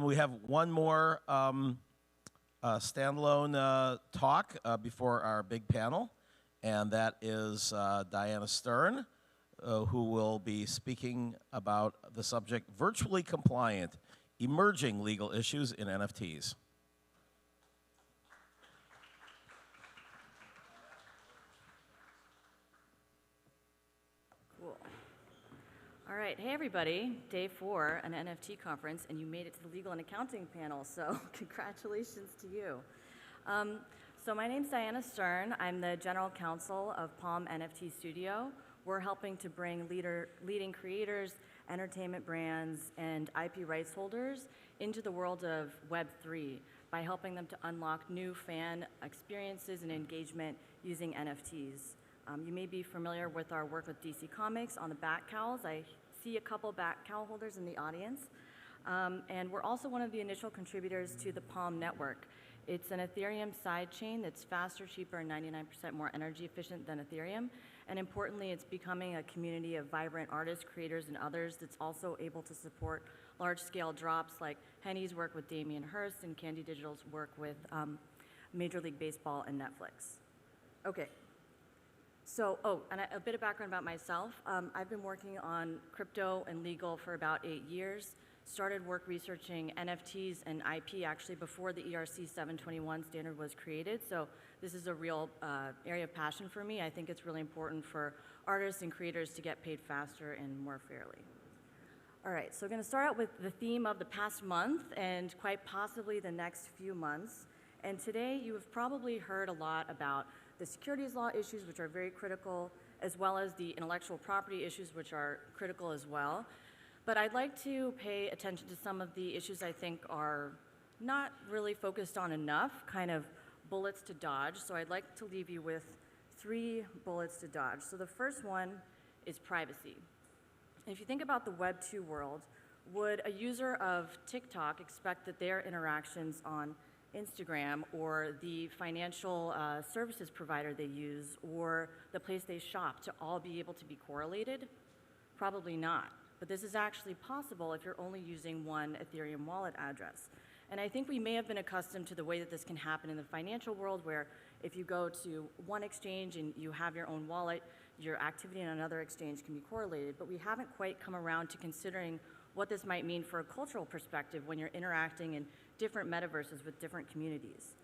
We have one more standalone talk before our big panel, and that is Diana Stern, who will be speaking about the subject, virtually compliant, emerging legal issues in NFTs. All right, hey everybody, day 4, an NFT conference, and you made it to the legal and accounting panel, so congratulations to you. So my name's Diana Stern. I'm the general counsel of Palm NFT Studio. We're helping to bring leading creators, entertainment brands, and IP rights holders into the world of Web3 by helping them to unlock new fan experiences and engagement using NFTs. You may be familiar with our work with DC Comics on the bat cowls. I see a couple bat cowl holders in the audience. And we're also one of the initial contributors to the Palm network. It's an Ethereum sidechain that's faster, cheaper, and 99% more energy efficient than Ethereum. And importantly, it's becoming a community of vibrant artists, creators, and others that's also able to support large-scale drops like Henny's work with Damien Hirst and Candy Digital's work with Major League Baseball and Netflix. Okay. So, and a bit of background about myself. I've been working on crypto and legal for about 8 years. Started work researching NFTs and IP actually before the ERC 721 standard was created. So this is a real area of passion for me. I think it's really important for artists and creators to get paid faster and more fairly. All right, so we're going to start out with the theme of the past month and quite possibly the next few months. And today you have probably heard a lot about the securities law issues, which are very critical, as well as the intellectual property issues, which are critical as well. But I'd like to pay attention to some of the issues I think are not really focused on enough, kind of bullets to dodge. So I'd like to leave you with 3 bullets to dodge. So the first one is privacy. If you think about the Web 2 world, would a user of TikTok expect that their interactions on Instagram or the financial services provider they use or the place they shop to all be able to be correlated? Probably not. But this is actually possible if you're only using one Ethereum wallet address. And I think we may have been accustomed to the way that this can happen in the financial world, where if you go to one exchange and you have your own wallet, your activity in another exchange can be correlated. But we haven't quite come around to considering what this might mean for a cultural perspective when you're interacting in different metaverses with different communities.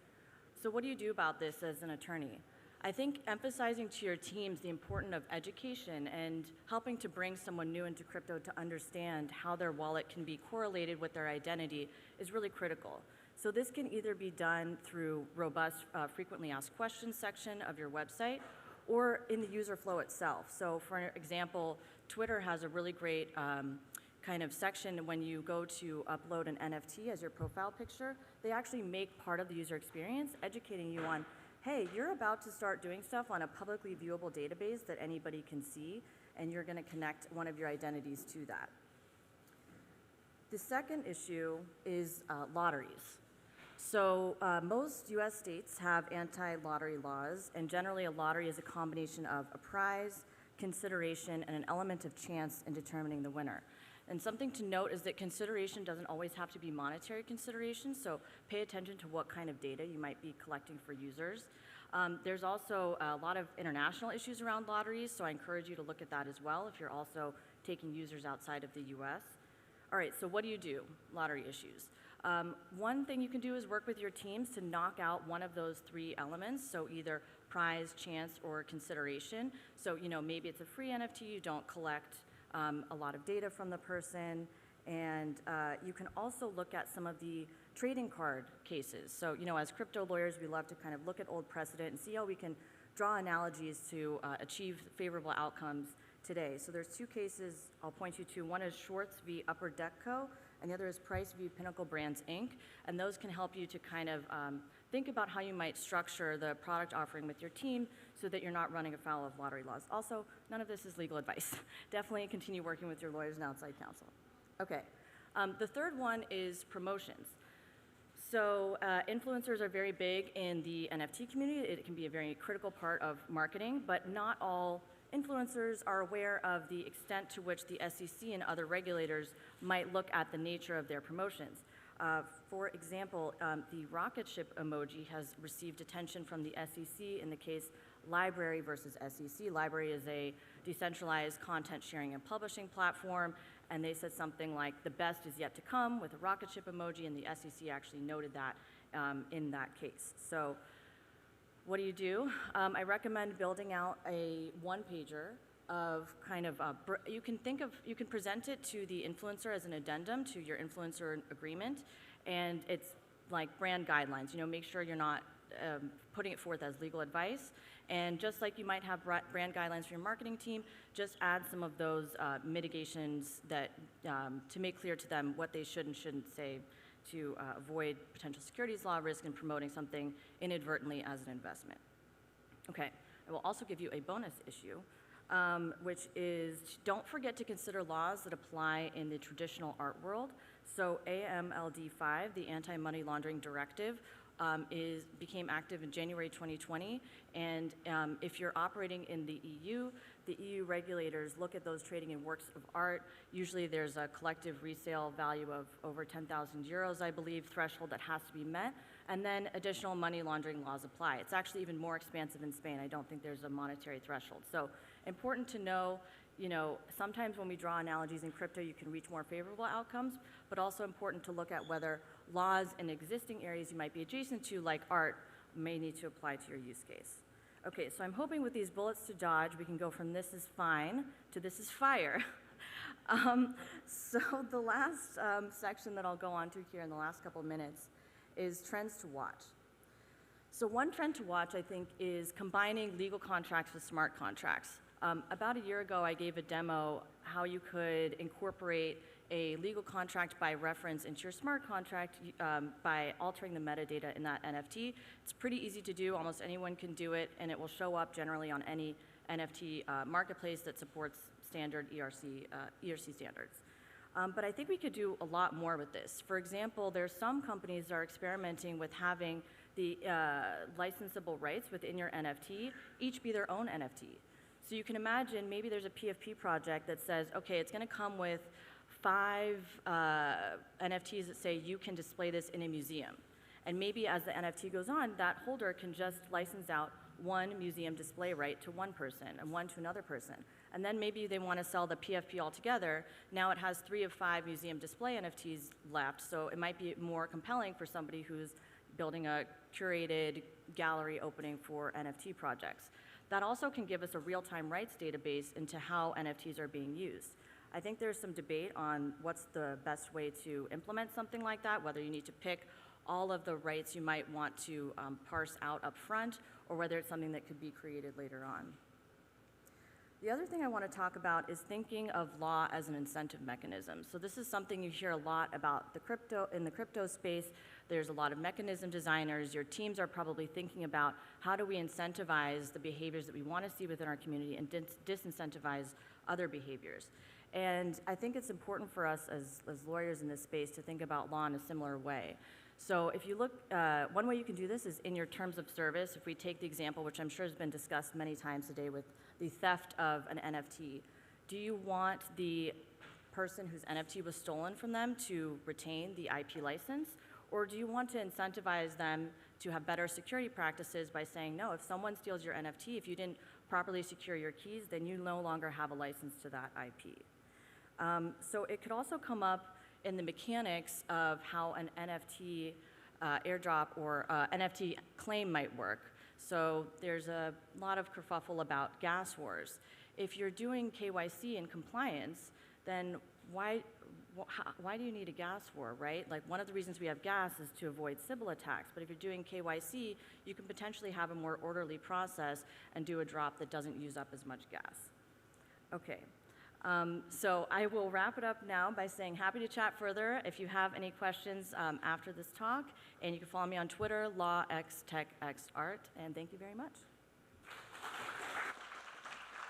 So what do you do about this as an attorney? I think emphasizing to your teams the importance of education and helping to bring someone new into crypto to understand how their wallet can be correlated with their identity is really critical. So this can either be done through robust frequently asked questions section of your website or in the user flow itself. So for example, Twitter has a really great kind of section when you go to upload an NFT as your profile picture. They actually make part of the user experience educating you on, hey, you're about to start doing stuff on a publicly viewable database that anybody can see, and you're going to connect one of your identities to that. The second issue is lotteries. So most US states have anti-lottery laws, and generally a lottery is a combination of a prize, consideration, and an element of chance in determining the winner. And something to note is that consideration doesn't always have to be monetary consideration, so pay attention to what kind of data you might be collecting for users. There's also a lot of international issues around lotteries, so I encourage you to look at that as well if you're also taking users outside of the US. All right, so what do? Lottery issues. One thing you can do is work with your teams to knock out one of those 3 elements, so either prize, chance, or consideration. So, maybe it's a free NFT, you don't collect a lot of data from the person, and you can also look at some of the trading card cases. So, as crypto lawyers, we love to kind of look at old precedent and see how we can draw analogies to achieve favorable outcomes today. So there's 2 cases I'll point you to. One is Schwartz v. Upper Deck Co., and the other is Price v. Pinnacle Brands, Inc., and those can help you to kind of think about how you might structure the product offering with your team so that you're not running afoul of lottery laws. Also, none of this is legal advice. Definitely continue working with your lawyers and outside counsel. Okay, the third one is promotions. So influencers are very big in the NFT community. It can be a very critical part of marketing, but not all influencers are aware of the extent to which the SEC and other regulators might look at the nature of their promotions. For example, the rocket ship emoji has received attention from the SEC in the case Library versus SEC. Library is a decentralized content sharing and publishing platform, and they said something like, the best is yet to come with a rocket ship emoji, and the SEC actually noted that in that case. So what do? I recommend building out a one-pager of kind of, you can present it to the influencer as an addendum to your influencer agreement, and it's like brand guidelines. Make sure you're not putting it forth as legal advice. And just like you might have brand guidelines for your marketing team, just add some of those mitigations that to make clear to them what they should and shouldn't say to avoid potential securities law risk in promoting something inadvertently as an investment. Okay, I will also give you a bonus issue, which is don't forget to consider laws that apply in the traditional art world. So AMLD 5, the Anti-Money Laundering Directive, became active in January 2020, and if you're operating in the EU regulators look at those trading in works of art. Usually there's a collective resale value of over 10,000 euros, I believe, threshold that has to be met, and then additional money laundering laws apply. It's actually even more expansive in Spain. I don't think there's a monetary threshold. So important to know, sometimes when we draw analogies in crypto, you can reach more favorable outcomes, but also important to look at whether laws in existing areas you might be adjacent to, like art, may need to apply to your use case. Okay, so I'm hoping with these bullets to dodge, we can go from this is fine to this is fire. So the last section that I'll go on to here in the last couple of minutes is trends to watch. So one trend to watch, I think, is combining legal contracts with smart contracts. About a year ago, I gave a demo how you could incorporate a legal contract by reference into your smart contract by altering the metadata in that NFT. It's pretty easy to do. Almost anyone can do it, and it will show up generally on any NFT marketplace that supports standard ERC standards. But I think we could do a lot more with this. For example, there's some companies that are experimenting with having the licensable rights within your NFT each be their own NFT. So you can imagine maybe there's a PFP project that says, okay, it's going to come with 5 NFTs that say you can display this in a museum. And maybe as the NFT goes on, that holder can just license out one museum display right to one person and one to another person. And then maybe they want to sell the PFP altogether. Now it has 3 of 5 museum display NFTs left, so it might be more compelling for somebody who's building a curated gallery opening for NFT projects. That also can give us a real-time rights database into how NFTs are being used. I think there's some debate on what's the best way to implement something like that, whether you need to pick all of the rights you might want to parse out up front, or whether it's something that could be created later on. The other thing I want to talk about is thinking of law as an incentive mechanism. So this is something you hear a lot about in the crypto space. There's a lot of mechanism designers. Your teams are probably thinking about how do we incentivize the behaviors that we want to see within our community and disincentivize other behaviors. And I think it's important for us as lawyers in this space to think about law in a similar way. So if you look, one way you can do this is in your terms of service. If we take the example, which I'm sure has been discussed many times today with the theft of an NFT, do you want the person whose NFT was stolen from them to retain the IP license? Or do you want to incentivize them to have better security practices by saying, no, if someone steals your NFT, if you didn't properly secure your keys, then you no longer have a license to that IP. So it could also come up in the mechanics of how an NFT airdrop or NFT claim might work. So there's a lot of kerfuffle about gas wars. If you're doing KYC and compliance, then why do you need a gas war, right? Like, one of the reasons we have gas is to avoid Sybil attacks, but if you're doing KYC, you can potentially have a more orderly process and do a drop that doesn't use up as much gas. Okay. So I will wrap it up now by saying happy to chat further if you have any questions after this talk, and you can follow me on Twitter, LawXTechXArt, and thank you very much.